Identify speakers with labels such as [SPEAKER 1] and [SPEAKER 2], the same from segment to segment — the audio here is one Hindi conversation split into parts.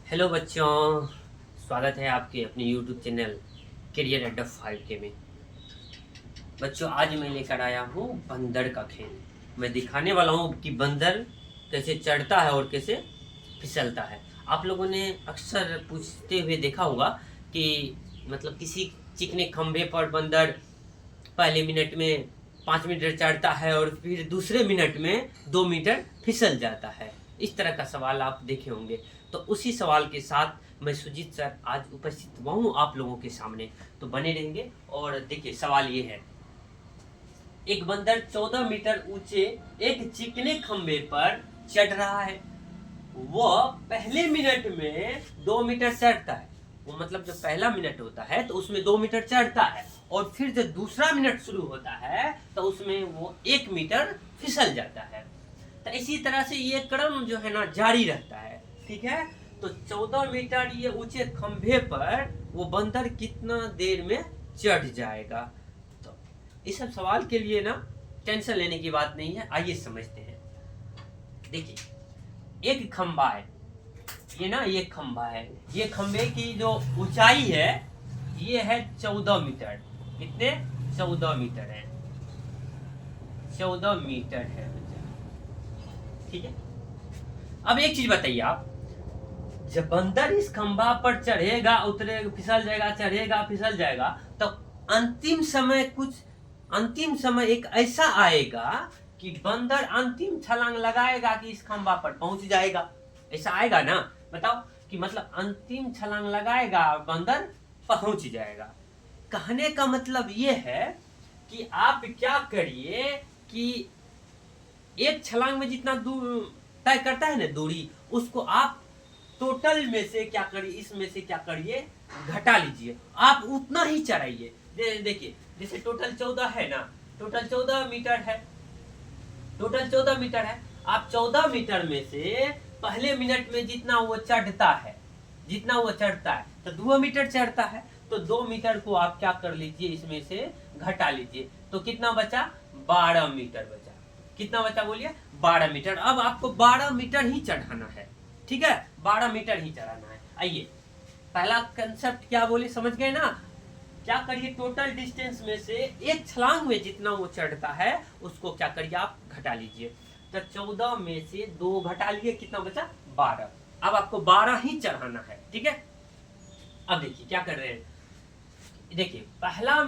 [SPEAKER 1] हेलो बच्चों, स्वागत है आपके अपने यूट्यूब चैनल करियर अड्डा 5K में। बच्चों, आज मैं लेकर आया हूँ बंदर का खेल। मैं दिखाने वाला हूँ कि बंदर कैसे चढ़ता है और कैसे फिसलता है। आप लोगों ने अक्सर पूछते हुए देखा होगा कि मतलब किसी चिकने खंभे पर बंदर पहले मिनट में 5 मीटर चढ़ता है और फिर दूसरे मिनट में 2 मीटर फिसल जाता है। इस तरह का सवाल आप देखे होंगे। तो उसी सवाल के साथ मैं सुजीत सर आज उपस्थित हुआ हूँ आप लोगों के सामने। तो बने रहेंगे और देखिए, सवाल ये है। एक बंदर 14 मीटर ऊंचे एक चिकने खंभे पर चढ़ रहा है। वह पहले मिनट में 2 मीटर चढ़ता है। वो मतलब जो पहला मिनट होता है तो उसमें 2 मीटर चढ़ता है, और फिर जब दूसरा मिनट शुरू होता है तो उसमें वो 1 मीटर फिसल जाता है। तो इसी तरह से ये क्रम जो है ना जारी रहता है। ठीक है। तो 14 मीटर ये ऊंचे खंभे पर वो बंदर कितना देर में चढ़ जाएगा। तो इस सब सवाल के लिए ना टेंशन लेने की बात नहीं है। आइए समझते हैं। देखिए, एक खंभा है, ये खंभा है। ये खंभे की जो ऊंचाई है ये है 14 मीटर। कितने? 14 मीटर है। 14 मीटर है। ठीक है। अब एक चीज बताइए आप, जब बंदर इस खंभा पर चढ़ेगा, उतरेगा, फिसल जाएगा, चढ़ेगा, फिसल जाएगा, तो अंतिम समय एक ऐसा आएगा कि बंदर अंतिम छलांग लगाएगा कि इस खंभा पर पहुंच जाएगा। ऐसा आएगा ना? बताओ कि मतलब अंतिम छलांग लगाएगा और बंदर पहुंच जाएगा। कहने का मतलब ये है कि आप क्या करिए कि एक छलांग में जितना दूर तय करता है ना दूरी, उसको आप टोटल में से क्या करिए, इसमें से क्या करिए, घटा लीजिए। आप उतना ही चढ़ाइए। देखिए, जैसे टोटल 14 है ना, टोटल 14 मीटर है। टोटल 14 मीटर है। आप 14 मीटर में से पहले मिनट में जितना वो चढ़ता है तो 2 मीटर चढ़ता है। तो 2 मीटर को आप क्या कर लीजिए, इसमें से घटा लीजिए। तो कितना बचा? 12 मीटर बचा। कितना बचा बोलिए? 12 मीटर। अब आपको 12 मीटर ही चढ़ाना है। ठीक है, 12 मीटर ही चढ़ाना है। आइए, पहला कंसेप्ट क्या बोले, समझ गए ना? क्या करिए, टोटल डिस्टेंस में से एक छलांग में जितना वो चढ़ता है उसको क्या करिए, आप घटा लीजिए। तो 14 में से 2 घटा लिए, कितना बचा? 12। अब आपको 12 ही चढ़ाना है। ठीक है। अब देखिए क्या कर रहे हैं। देखिए, पहला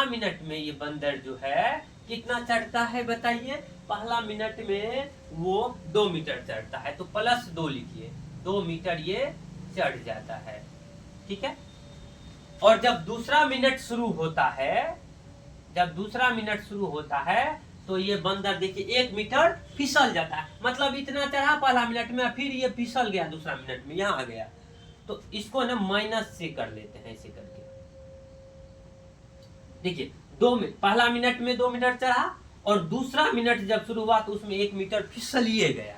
[SPEAKER 1] मिनट में ये बंदर जो है कितना चढ़ता है बताइए? पहला मिनट में वो 2 मीटर चढ़ता है, तो +2 लिखिए। 2 मीटर ये चढ़ जाता है। ठीक है। और जब दूसरा मिनट शुरू होता है तो ये बंदर देखिए 1 मीटर फिसल जाता है। मतलब इतना चढ़ा पहला मिनट में, फिर ये फिसल गया दूसरा मिनट में, यहाँ आ गया। तो इसको ना माइनस से कर लेते हैं, ऐसे करके। देखिए, पहला मिनट में 2 मीटर चढ़ा और दूसरा मिनट जब शुरू हुआ तो उसमें 1 मीटर फिसलिए गया।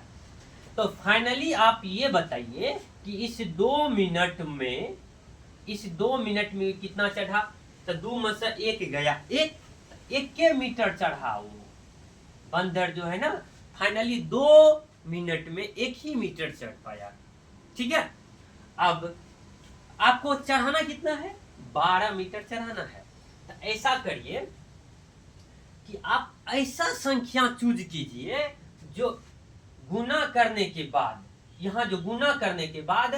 [SPEAKER 1] तो फाइनली आप ये बताइए कि इस 2 मिनट में कितना चढ़ा? तो 2 में से 1 गया, एक मीटर चढ़ा वो बंदर जो है ना। फाइनली 2 मिनट में 1 ही मीटर चढ़ पाया। ठीक है। अब आपको चढ़ाना कितना है? 12 मीटर चढ़ाना है। तो ऐसा करिए कि आप ऐसा संख्या चूज कीजिए जो गुना करने के बाद, यहाँ जो गुना करने के बाद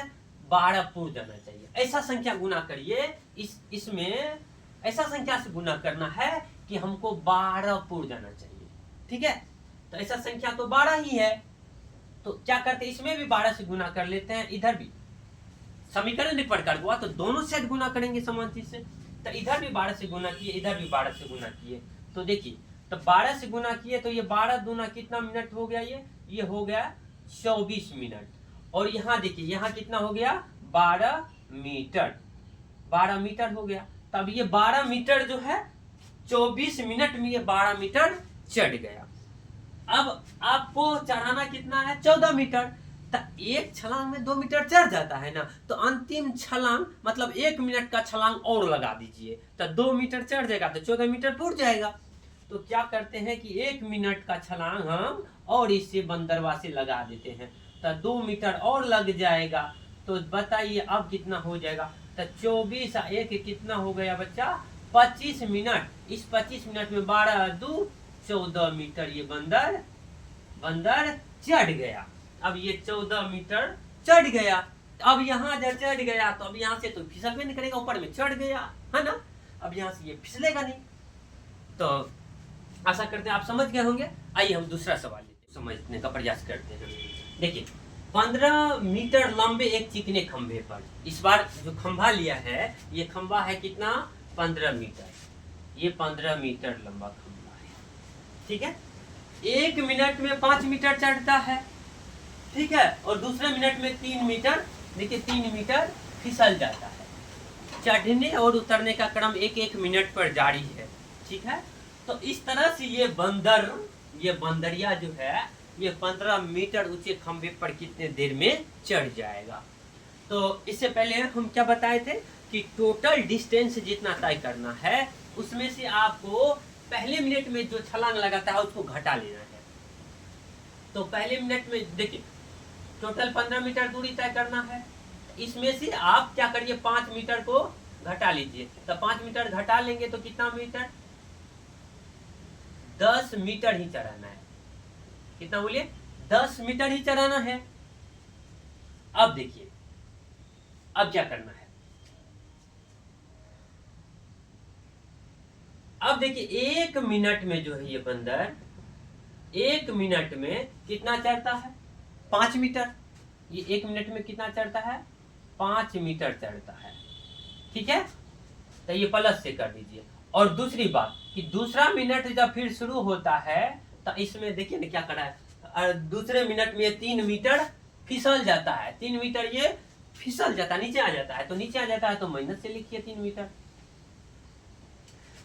[SPEAKER 1] 12 पूर्ण जाना चाहिए। ऐसा संख्या गुना करिए, इसमें ऐसा संख्या से गुना करना है कि हमको 12 पूर्ण जाना चाहिए। ठीक है। तो ऐसा संख्या तो 12 ही है। तो क्या करते हैं, इसमें भी 12 से गुना कर लेते हैं, इधर भी समीकरण एक प्रकार हुआ तो दोनों सेट गुना करेंगे समान चीज से। तो इधर भी 12 से गुना किए, इधर भी 12 से गुना किए। तो देखिए, तो 12 से गुना किए तो ये 12 दूना कितना मिनट हो गया? ये हो गया 24 मिनट। और यहाँ देखिए, यहाँ कितना हो गया? 12 मीटर। 12 मीटर हो गया। तब ये 12 मीटर जो है 24 मिनट में ये 12 मीटर चढ़ गया। अब आपको चढ़ाना कितना है? 14 मीटर। तो एक छलांग में 2 मीटर चढ़ जाता है ना, तो अंतिम छलांग मतलब 1 मिनट का छलांग और लगा दीजिए, तो 2 मीटर चढ़ जाएगा, तो 14 मीटर पूर्ण जाएगा। तो क्या करते हैं कि 1 मिनट का छलांग हम और इससे बंदरवा से लगा देते हैं। तो 2 मीटर और लग जाएगा। तो बताइए अब कितना हो जाएगा। तो 24 1 कितना हो गया बच्चा, 25 मिनट। इस 25 मिनट में 12 2 14 मीटर ये बंदर चढ़ गया। अब ये 14 मीटर चढ़ गया। अब यहाँ जब चढ़ गया तो अब यहाँ से तो फिसल भी नहीं करेगा, ऊपर में चढ़ गया है ना। अब यहाँ से ये फिसलेगा नहीं। तो आशा करते हैं आप समझ गए होंगे। आइए हम दूसरा सवाल समझने का प्रयास करते हैं। देखिए 15 मीटर लंबे एक चिकने खंभे पर, इस बार जो खंभा लिया है ये खंभा है कितना, 15 मीटर। ये 15 मीटर लंबा खंभा है, ठीक है। 1 मिनट में 5 मीटर चढ़ता है, ठीक है, और दूसरे मिनट में 3 मीटर, देखिए 3 मीटर फिसल जाता है। चढ़ने और उतरने का क्रम 1-1 मिनट पर जारी है, ठीक है। तो इस तरह से ये बंदरिया जो है ये 15 मीटर ऊंचे खंभे पर कितने देर में चढ़ जाएगा। तो इससे पहले हम क्या बताए थे कि टोटल डिस्टेंस जितना तय करना है उसमें से आपको पहले मिनट में जो छलांग लगाता है उसको घटा लेना है। तो पहले मिनट में देखिए टोटल 15 मीटर दूरी तय करना है, इसमें से आप क्या करिए 5 मीटर को घटा लीजिए। तो 5 मीटर घटा लेंगे तो कितना मीटर, 10 मीटर ही चढ़ाना है। कितना बोलिए, 10 मीटर ही चढ़ाना है। अब देखिए अब क्या करना है। अब देखिए 1 मिनट में जो है ये बंदर 1 मिनट में कितना चढ़ता है, 5 मीटर। ये 1 मिनट में कितना चढ़ता है, 5 मीटर चढ़ता है, ठीक है। तो ये प्लस से कर दीजिए। और दूसरी बात कि दूसरा मिनट जब फिर शुरू होता है तो इसमें देखिए ना क्या करा है, दूसरे मिनट में 3 मीटर फिसल जाता है। 3 मीटर ये फिसल जाता है, नीचे आ जाता है। तो नीचे आ जाता है तो माइनस से लिखिए 3 मीटर।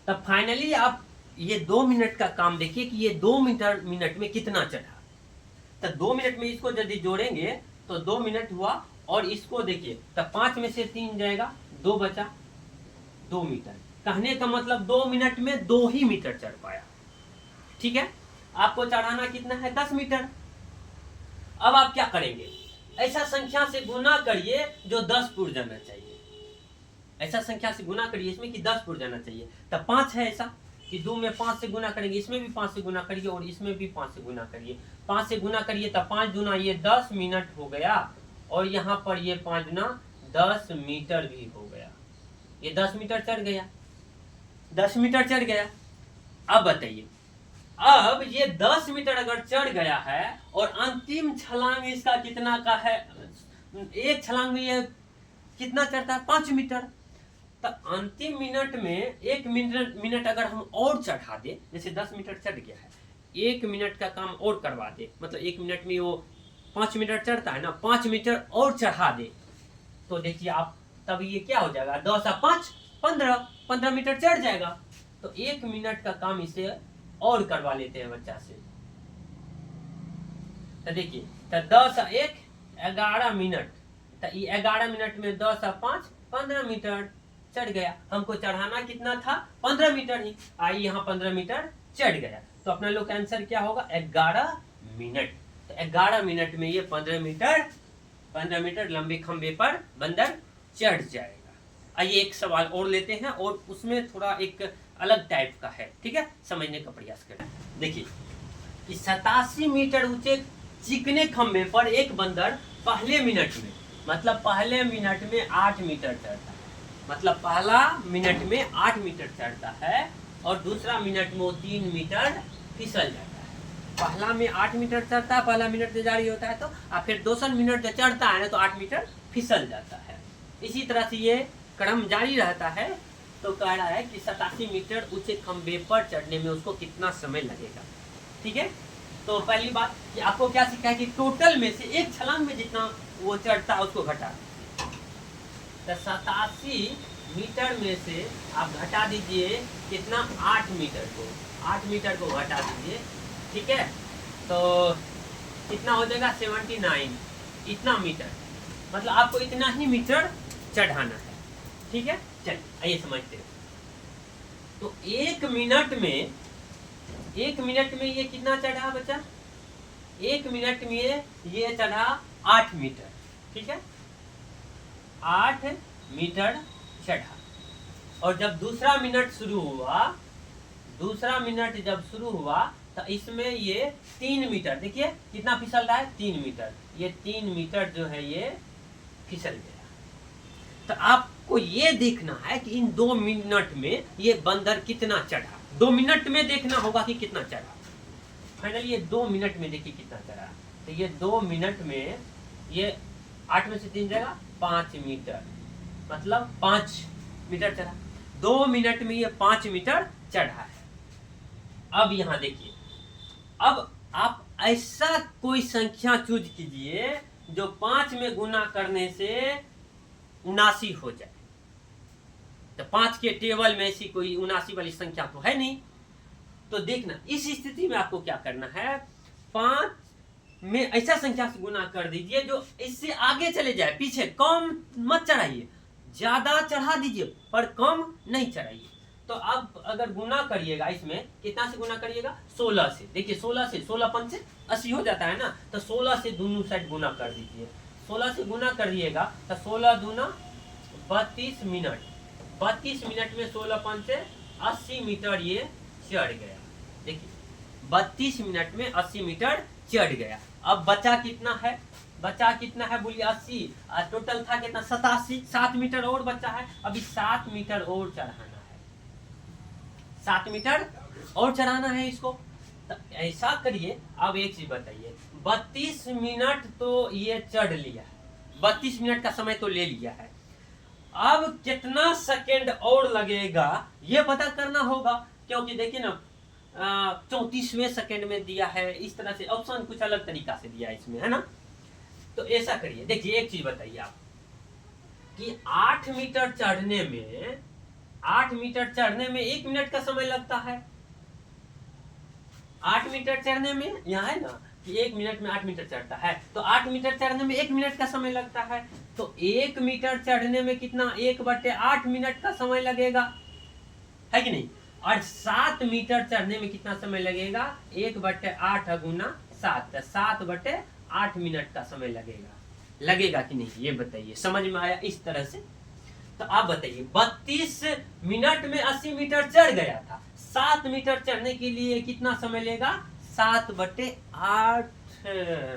[SPEAKER 1] तब फाइनली आप ये 2 मिनट का काम देखिए कि ये 2 मिनट में कितना चढ़ा। तो 2 मिनट में इसको यदि जोड़ेंगे तो 2 मिनट हुआ, और इसको देखिए तब 5 में से 3 जाएगा, 2 बचा, 2 मीटर। कहने का मतलब 2 मिनट में 2 ही मीटर चढ़ पाया, ठीक है। आपको चढ़ाना कितना है, 10 मीटर। अब आप क्या करेंगे, ऐसा संख्या से गुना करिए जो 10 पुर जाना चाहिए। ऐसा संख्या से गुना करिए इसमें कि 10 पुर जाना चाहिए। तब 5 है ऐसा कि 2 में 5 से गुना करेंगे, इसमें भी 5 से गुना करिए और इसमें भी 5 से गुना करिए। 5 से गुना करिए तब 5 दूना ये 10 मिनट हो गया, और यहाँ पर ये 5 दूना 10 मीटर भी हो गया। ये 10 मीटर चढ़ गया, 10 मीटर चढ़ गया। अब बताइए, अब ये 10 मीटर अगर चढ़ गया है और अंतिम छलांग इसका कितना का है, एक छलांग में ये कितना चढ़ता है, 5 मीटर। तो अंतिम मिनट में 1 मिनट अगर हम और चढ़ा दे, जैसे 10 मीटर चढ़ गया है, 1 मिनट का काम और करवा दे, मतलब 1 मिनट में वो 5 मीटर चढ़ता है ना, 5 मीटर और चढ़ा दे, तो देखिए आप तब ये क्या हो जाएगा, 10 और 5 15 मीटर चढ़ जाएगा। तो 1 मिनट का काम इसे और करवा लेते हैं बच्चा से। तो देखिए तो 10 और 1 11 मिनट। तो ये 11 मिनट में 10 और 5 15 मीटर चढ़ गया। हमको चढ़ाना कितना था, 15 मीटर ही। आई यहाँ 15 मीटर चढ़ गया। तो अपना लोग का आंसर क्या होगा, 11 मिनट। तो 11 मिनट में ये 15 मीटर लंबे खंबे पर बंदर चढ़ जाएगा। आइए एक सवाल और लेते हैं, और उसमें थोड़ा एक अलग टाइप का है, ठीक है, समझने का प्रयास करें। देखिए कि 87 मीटर ऊंचे चिकने खंबे पर एक बंदर पहले मिनट में, मतलब पहले मिनट में 8 मीटर चढ़ता है, मतलब पहला मिनट में 8 मीटर चढ़ता है, और दूसरा मिनट में वो 3 मीटर फिसल जाता है। पहला में 8 मीटर चढ़ता है, पहला मिनट से जारी होता है, तो फिर दूसरा मिनट जो चढ़ता है ना तो 8 मीटर फिसल जाता है। इसी तरह से ये क्रम जारी रहता है। तो कह रहा है कि 87 मीटर ऊंचे खंबे पर चढ़ने में उसको कितना समय लगेगा, ठीक है। तो पहली बात कि आपको क्या सीखा है कि टोटल में से एक छलांग में जितना वो चढ़ता है उसको घटा। तो 87 मीटर में से आप घटा दीजिए कितना, 8 मीटर को, 8 मीटर को घटा दीजिए, ठीक है। तो कितना हो जाएगा, 79, इतना मीटर, मतलब आपको इतना ही मीटर चढ़ाना है, ठीक है। चलिए आइए समझते हैं। तो 1 मिनट में ये कितना चढ़ा बच्चा, 1 मिनट में ये चढ़ा 8 मीटर, ठीक है, 8 मीटर चढ़ा। और जब दूसरा मिनट जब शुरू हुआ तो इसमें ये 3 मीटर, देखिए कितना फिसल रहा है, 3 मीटर, ये 3 मीटर जो है ये फिसल गया। तो आपको ये देखना है कि इन 2 मिनट में ये बंदर कितना चढ़ा, 2 मिनट में देखना होगा कि कितना चढ़ा। फाइनली ये 2 मिनट में देखिए कितना चढ़ा। तो ये 2 मिनट में ये 8 में से 3 जाएगा 5 मीटर, मतलब 5 मीटर चढ़ा। 2 मिनट में ये 5 मीटर चढ़ा है। अब यहाँ देखिए, अब आप ऐसा कोई संख्या चूज कीजिए जो 5 में गुना करने से 79 हो जाए। तो 5 के टेबल में ऐसी कोई 79 वाली संख्या तो है नहीं। तो देखना, इस स्थिति में आपको क्या करना है, 5 में ऐसा संख्या से गुना कर दीजिए जो इससे आगे चले जाए, पीछे। कम मत चढ़ाइए, ज्यादा चढ़ा दीजिए पर कम नहीं चढ़ाइए। तो अब अगर गुना करिएगा, इसमें कितना से गुना करिएगा, 16 से। देखिए 16 से, 16 पंच से 80 हो जाता है ना, तो 16 से दोनों साइड गुना कर दीजिए। 16 से गुना करिएगा तो 16 दूना 32 मिनट, 32 मिनट में 16 पंच से 80 मीटर ये चढ़ गया। देखिए 32 मिनट में 80 मीटर चढ़ गया। अब बचा कितना है, बोलिए 80। टोटल था कितना, 87, 7 मीटर और बचा है। अभी 7 मीटर और चढ़ाना है, 7 मीटर और चढ़ाना है इसको। तो ऐसा करिए। अब एक चीज बताइए, 32 मिनट तो ये चढ़ लिया है, 32 मिनट का समय तो ले लिया है। अब कितना सेकेंड और लगेगा ये पता करना होगा, क्योंकि देखिए ना 34वें सेकेंड में दिया है। इस तरह से ऑप्शन कुछ अलग तरीका से दिया है इसमें, है ना। तो ऐसा करिए, देखिए एक चीज बताइए आप कि 8 मीटर चढ़ने में 1 मिनट का समय लगता है। 8 मीटर चढ़ने में, यहाँ है ना कि 1 मिनट में 8 मीटर चढ़ता है, तो 8 मीटर चढ़ने में 1 मिनट का समय लगता है। तो 1 मीटर चढ़ने में कितना, 1/8 मिनट का समय लगेगा, है कि नहीं। और 7 मीटर चढ़ने में कितना समय लगेगा, 1/8 गुना 7, 7/8 मिनट का समय लगेगा कि नहीं, ये बताइए। समझ में आया इस तरह से। तो आप बताइए, 32 मिनट में 80 मीटर चढ़ गया था, 7 मीटर चढ़ने के लिए कितना समय लेगा, 7/8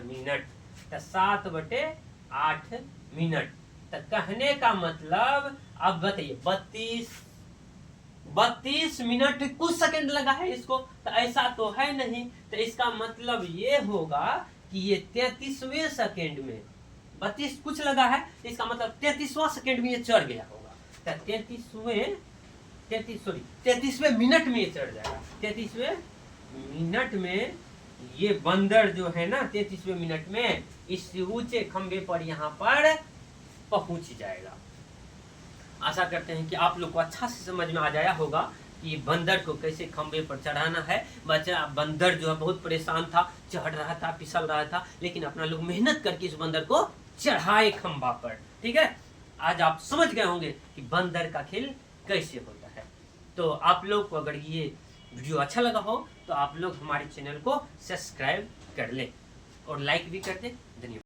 [SPEAKER 1] मिनट। तो 7/8 मिनट। तो कहने का मतलब, अब बताइए 32 मिनट कुछ सेकंड लगा है इसको, तो ऐसा तो है नहीं। तो इसका मतलब ये होगा कि ये 33वें सेकंड में, 32 कुछ लगा है, तो इसका मतलब 33वां सेकंड में ये चढ़ गया होगा। तो 33वें मिनट में ये चढ़ जाएगा। 33वें मिनट में ये बंदर जो है ना, 33वें मिनट में इस ऊंचे खंबे पर यहाँ पर पहुंच जाएगा। आशा करते हैं कि आप लोग को अच्छा से समझ में आ जाया होगा कि बंदर को कैसे खंबे पर चढ़ाना है। बंदर जो है बहुत परेशान था, चढ़ रहा था, फिसल रहा था, लेकिन अपना लोग मेहनत करके इस बंदर को चढ़ाए खंबा पर। ठीक है, आज आप समझ गए होंगे कि बंदर का खेल कैसे होता है। तो आप लोग को अगर ये वीडियो अच्छा लगा हो तो आप लोग हमारे चैनल को सब्सक्राइब कर लें और लाइक भी कर दें। धन्यवाद।